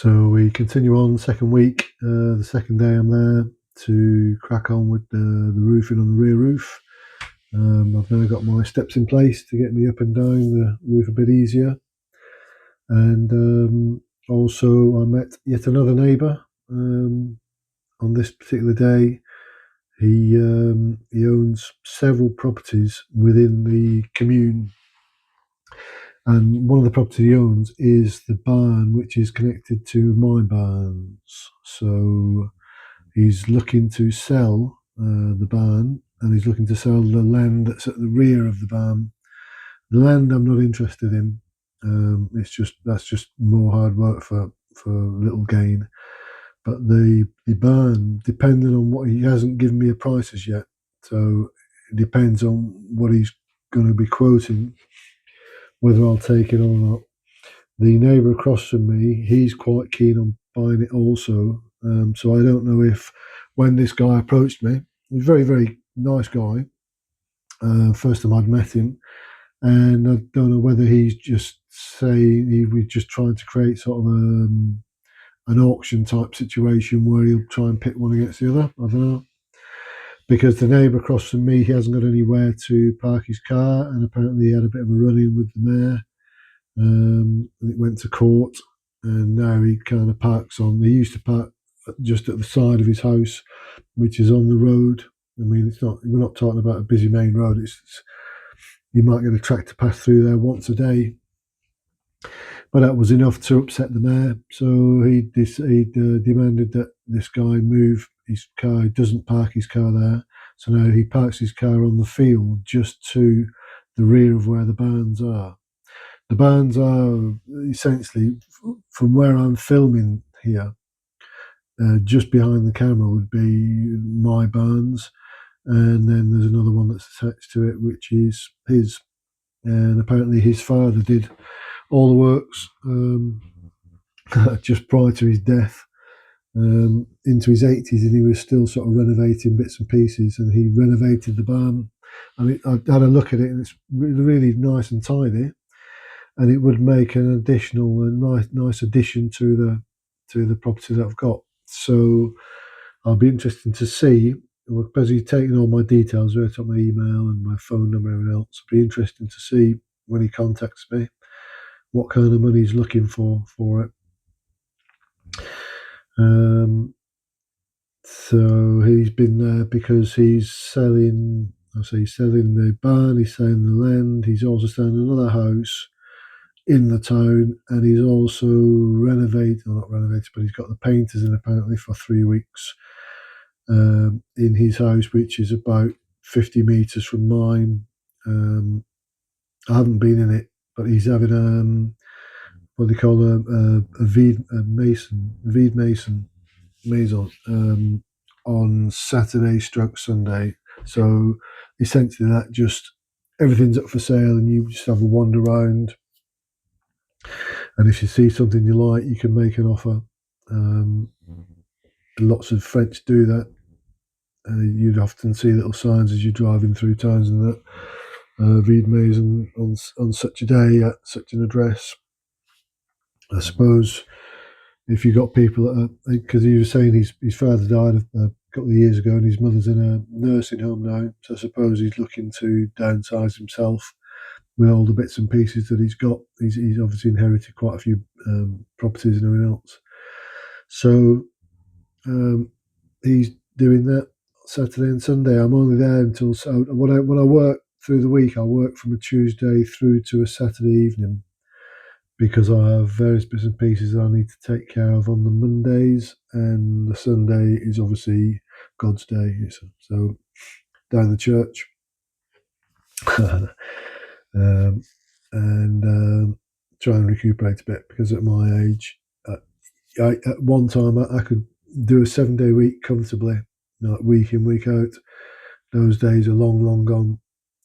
So we continue on second week. The second day I'm there to crack on with the roofing on the rear roof. I've now got my steps in place to get me up and down the roof a bit easier. And also I met yet another neighbour on this particular day. He owns several properties within the commune, and one of the properties he owns is the barn which is connected to my barns. So he's looking to sell the barn, and he's looking to sell the land that's at the rear of the barn. The land I'm not interested in. That's just more hard work for little gain. But the barn, depending on what, he hasn't given me a price as yet, so it depends on what he's going to be quoting, whether I'll take it or not. The neighbour across from me, he's quite keen on buying it also. So I don't know if, when this guy approached me, he was a very, very nice guy. First time I'd met him, and I don't know whether he's just saying he was just trying to create sort of an auction type situation where he'll try and pit one against the other. I don't know. Because the neighbour across from me, he hasn't got anywhere to park his car, and apparently he had a bit of a run-in with the mayor. It went to court, and now he kind of parks on. He used to park just at the side of his house, which is on the road. I mean, it's not. We're not talking about a busy main road. You might get a tractor pass through there once a day, but that was enough to upset the mayor. So he demanded that this guy move his car. He doesn't park his car there, so now he parks his car on the field just to the rear of where the barns are. The barns are essentially, from where I'm filming here, just behind the camera would be my barns, and then there's another one that's attached to it, which is his. And apparently his father did all the works just prior to his death, into his 80s, and he was still sort of renovating bits and pieces, and he renovated the barn. I mean, I had a look at it, and it's really, really nice and tidy, and it would make an additional, nice addition to the property that I've got. So I'll be interested to see, because he's taken all my details, right up my email and my phone number and everything else. It'll be interesting to see when he contacts me what kind of money he's looking for it. So he's been there because he's selling. He's selling the barn, he's selling the land, he's also selling another house in the town, and he's also not renovated, but he's got the painters in apparently for 3 weeks in his house, which is about 50 metres from mine. I haven't been in it, but he's having what they call a vide maison on Saturday stroke Sunday. So essentially that just, everything's up for sale, and you just have a wander around, and if you see something you like, you can make an offer. Lots of French do that. You'd often see little signs as you're driving through towns and that, vide maison on such a day at such an address. I suppose if you got people that are, because he was saying his father died a couple of years ago, and his mother's in a nursing home now, so I suppose he's looking to downsize himself with all the bits and pieces that he's got. He's obviously inherited quite a few properties and everything else. So he's doing that Saturday and Sunday. I'm only there until, so when I work through the week, I work from a Tuesday through to a Saturday evening, because I have various bits and pieces that I need to take care of on the Mondays, and the Sunday is obviously God's day. So down the church. And try and recuperate a bit, because at my age, at one time I could do a 7-day week comfortably, like week in, week out. Those days are long, long gone.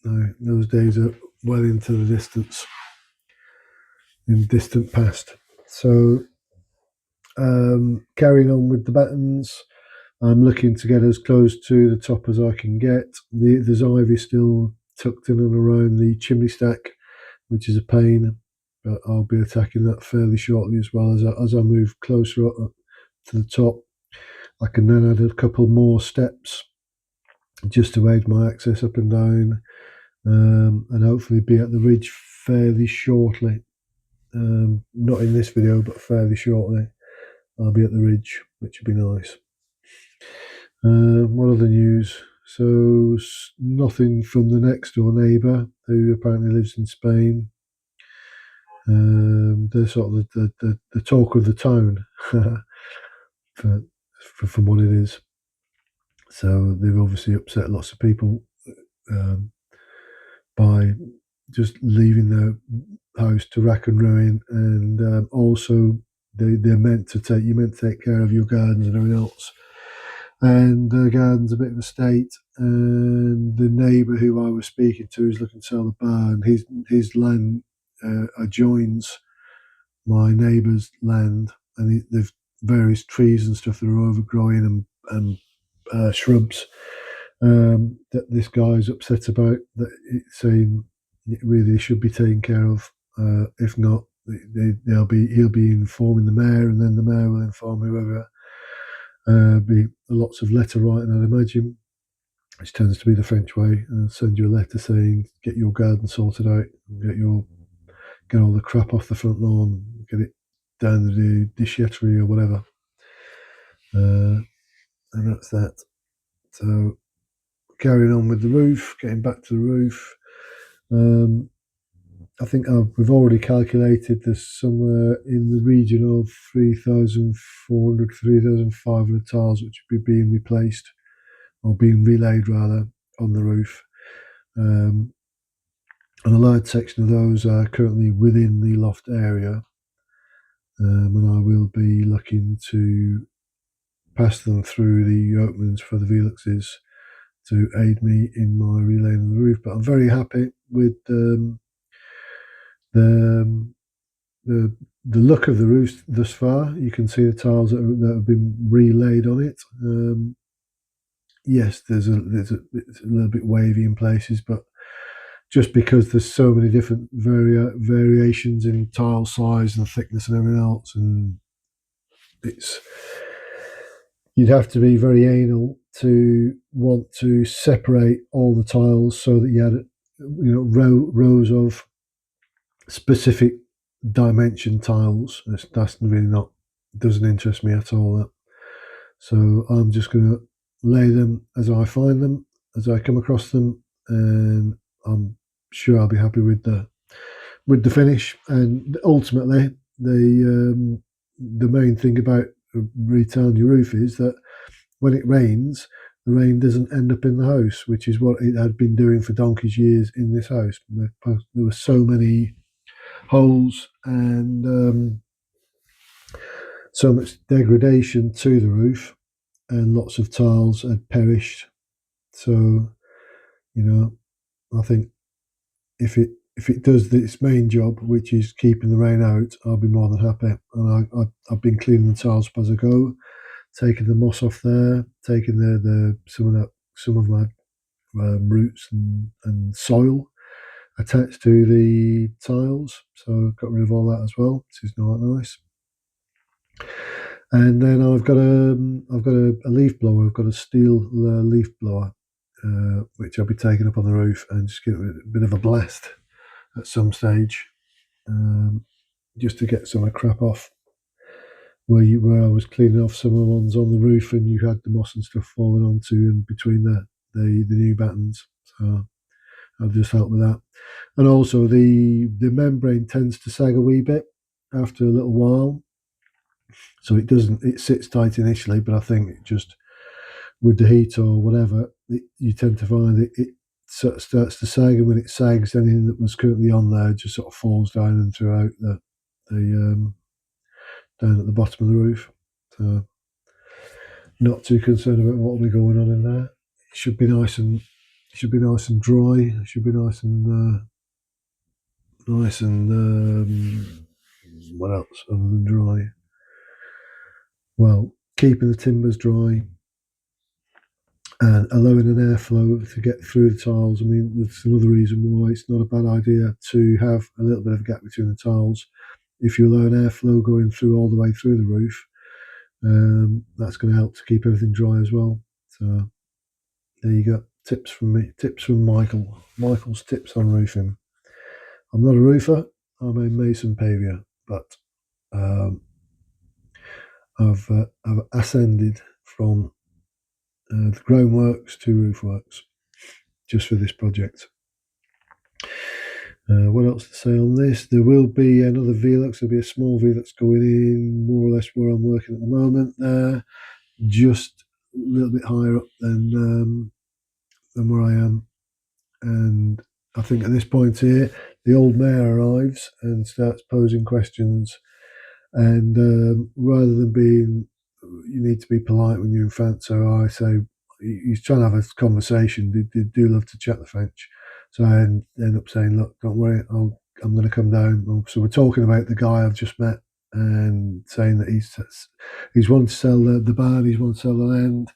No, those days are well into the distance, in distant past. So carrying on with the battens, I'm looking to get as close to the top as I can get. There's ivy still tucked in and around the chimney stack, which is a pain. but I'll be attacking that fairly shortly as well. As I move closer up to the top, I can then add a couple more steps just to aid my access up and down, and hopefully be at the ridge fairly shortly. Not in this video, but fairly shortly. I'll be at the ridge, which would be nice. What other news? So nothing from the next door neighbour, who apparently lives in Spain. They're sort of the talk of the town, from what it is. So they've obviously upset lots of people by just leaving their house to rack and ruin, and also they're meant to take care of your gardens and everything else. And the garden's a bit of a state, and the neighbour who I was speaking to is looking to sell the barn. His land adjoins my neighbour's land, and there's various trees and stuff that are overgrowing, and shrubs that this guy's upset about. That it's saying it really should be taken care of. If not, he'll be informing the mayor, and then the mayor will inform whoever. Be lots of letter writing, I'd imagine, which tends to be the French way, and send you a letter saying get your garden sorted out, get all the crap off the front lawn, get it down the déchetterie or whatever, and that's that. So carrying on with the roof, getting back to the roof. I think we've already calculated there's somewhere in the region of 3,400, 3,500 tiles which would be being replaced, or being relayed rather, on the roof. And a large section of those are currently within the loft area, and I will be looking to pass them through the openings for the Veluxes to aid me in my relaying of the roof. But I'm very happy with the the look of the roof thus far. You can see the tiles that have been relayed on it. Yes, it's a little bit wavy in places, but just because there's so many different variations in tile size and thickness and everything else, and you'd have to be very anal to want to separate all the tiles so that you had rows of specific dimension tiles. That's really not, doesn't interest me at all. That. So I'm just going to lay them as I find them, as I come across them, and I'm sure I'll be happy with the finish. And ultimately, the main thing about retiling your roof is that when it rains, the rain doesn't end up in the house, which is what it had been doing for donkey's years in this house. There were so many holes and so much degradation to the roof, and lots of tiles had perished. So, I think if it does its main job, which is keeping the rain out, I'll be more than happy. And I've been cleaning the tiles up as I go, taking the moss off there, taking some of my roots and soil attached to the tiles. So got rid of all that as well, which is not nice. And then I've got a leaf blower. I've got a steel leaf blower, which I'll be taking up on the roof and just give it a bit of a blast at some stage, just to get some of the crap off. Where I was cleaning off some of the ones on the roof, and you had the moss and stuff falling onto and between the new battens. So I'll just help with that. And also the membrane tends to sag a wee bit after a little while. So it sits tight initially, but I think it just, with the heat or whatever, you tend to find it sort of starts to sag, and when it sags, anything that was currently on there just sort of falls down and throughout the down at the bottom of the roof. So not too concerned about what will be going on in there. It should be nice and dry. It should be nice and what else other than dry? Well, keeping the timbers dry and allowing an airflow to get through the tiles. I mean, that's another reason why it's not a bad idea to have a little bit of a gap between the tiles. If you allow an airflow going through all the way through the roof, that's going to help to keep everything dry as well. So there you go. Tips from me. Tips from Michael. Michael's tips on roofing. I'm not a roofer. I'm a mason pavior, but I've ascended from the groundworks to roofworks just for this project. What else to say on this? There will be another Velux. There'll be a small Velux going in, more or less where I'm working at the moment. Just a little bit higher up than where I am. And I think at this point here, the old mayor arrives and starts posing questions. And rather than being, you need to be polite when you're in France. So I say, he's trying to have a conversation. They do love to chat, the French. So I end up saying, look, don't worry, I'm going to come down. So we're talking about the guy I've just met and saying that he's wanting to sell the barn, he's wanting to sell the land.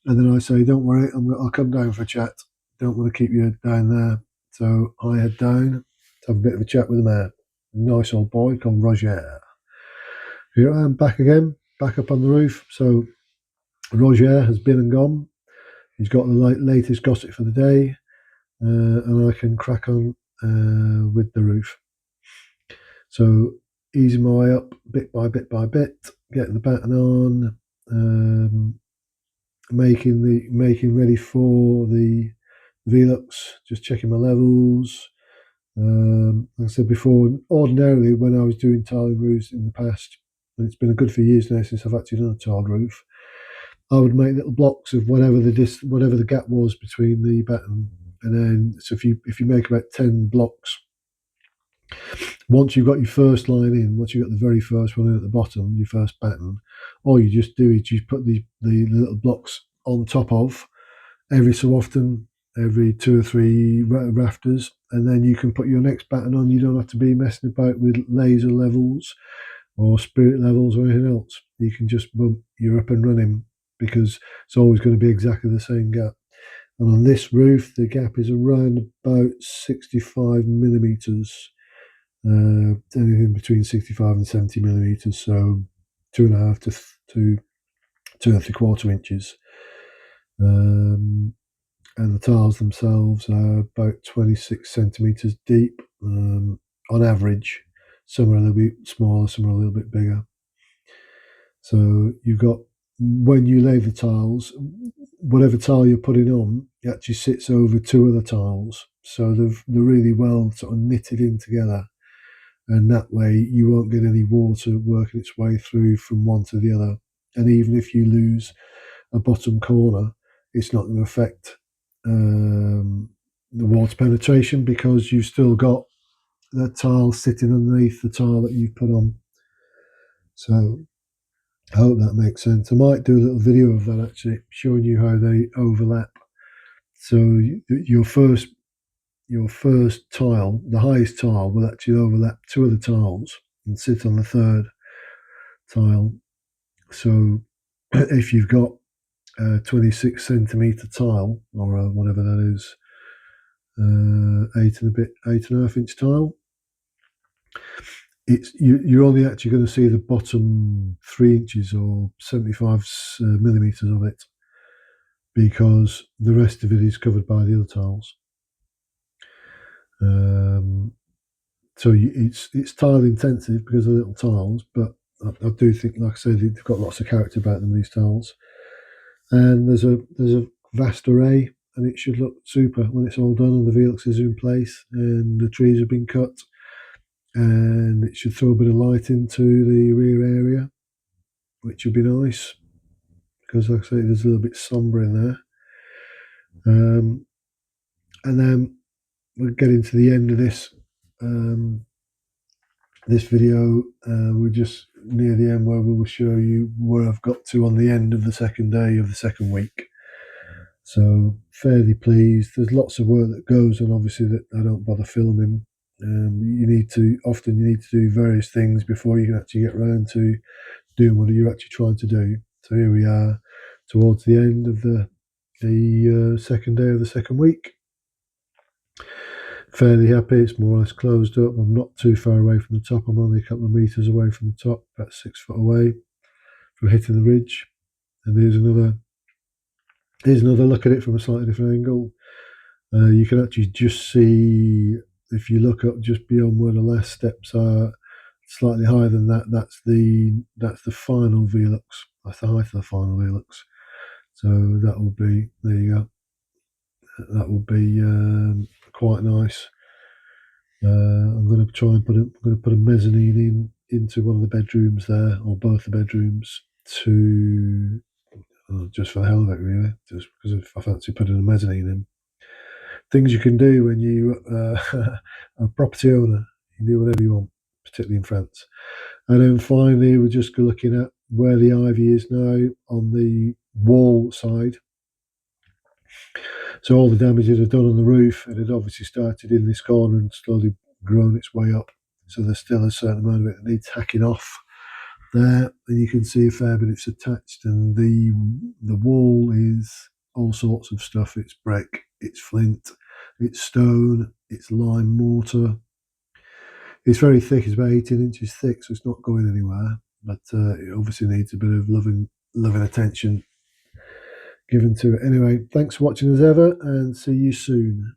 And then I say, don't worry, I'll come down for a chat. Don't want to keep you down there. So I head down to have a bit of a chat with the mayor. A nice old boy called Roger. Here I am back again, back up on the roof. So Roger has been and gone. He's got the latest gossip for the day, and I can crack on with the roof. So easing my way up bit by bit by bit, getting the batten on, making ready for the Velux, just checking my levels. Like I said before, ordinarily when I was doing tiling roofs in the past, and it's been a good few years now since I've actually done a tiled roof, I would make little blocks of whatever the gap was between the batten, and then so if you make about 10 blocks, once you've got your first line in, once you've got the very first one in at the bottom, your first batten, all you just do is you put the little blocks on top of every so often, every 2 or 3 rafters, and then you can put your next batten on. You don't have to be messing about with laser levels or spirit levels or anything else. You can just boom, you're up and running, because it's always going to be exactly the same gap. And on this roof, the gap is around about 65 millimeters, anything between 65 and 70 millimeters, so 2.5 to 2.75 inches. And the tiles themselves are about 26 centimeters deep on average. Some are a little bit smaller, some are a little bit bigger. So you've got, when you lay the tiles, whatever tile you're putting on, it actually sits over 2 other tiles. So they're really well sort of knitted in together. And that way you won't get any water working its way through from one to the other. And even if you lose a bottom corner, it's not going to affect the water penetration, because you've still got that tile sitting underneath the tile that you've put on. So I hope that makes sense. I might do a little video of that actually, showing you how they overlap. So your first tile, the highest tile, will actually overlap 2 other tiles and sit on the third tile. So if you've got a 26 centimeter tile, or whatever that is, 8.5 inch tile, you're only actually going to see the bottom 3 inches or 75 millimeters of it, because the rest of it is covered by the other tiles. So it's tile intensive because of the little tiles, but I do think, like I said, they've got lots of character about them, these tiles. And there's a vast array, and it should look super when it's all done and the Veluxes are in place and the trees have been cut, and it should throw a bit of light into the rear area, which would be nice, because like I say, there's a little bit sombre in there. And then we're getting to the end of this this video. We're just near the end, where we will show you where I've got to on the end of the second day of the second week. So fairly pleased. There's lots of work that goes on, obviously, that I don't bother filming. You need to do various things before you can actually get around to doing what you're actually trying to do. So here we are towards the end of the the second day of the second week. Fairly happy. It's more or less closed up. I'm not too far away from the top. I'm only a couple of meters away from the top, about 6 foot away from hitting the ridge. And here's another look at it from a slightly different angle. You can actually just see, if you look up just beyond where the last steps are, slightly higher than that. That's the final Velux. That's the height of the final Velux. So that will be, there you go. That will be quite nice. I'm going to try and put a mezzanine into one of the bedrooms there, or both the bedrooms, to just for the hell of it, really, just because I fancy putting a mezzanine in. Things you can do when you are a property owner. You can do whatever you want, particularly in France. And then finally, we're just looking at where the ivy is now on the wall side. So all the damage it had done on the roof, it had obviously started in this corner and slowly grown its way up. So there's still a certain amount of it that needs hacking off there, and you can see a fair bit it's attached. And the wall is all sorts of stuff. It's brick, it's flint, it's stone, it's lime mortar. It's very thick. It's about 18 inches thick, so it's not going anywhere. But it obviously needs a bit of loving attention given to it. Anyway, thanks for watching as ever, and see you soon.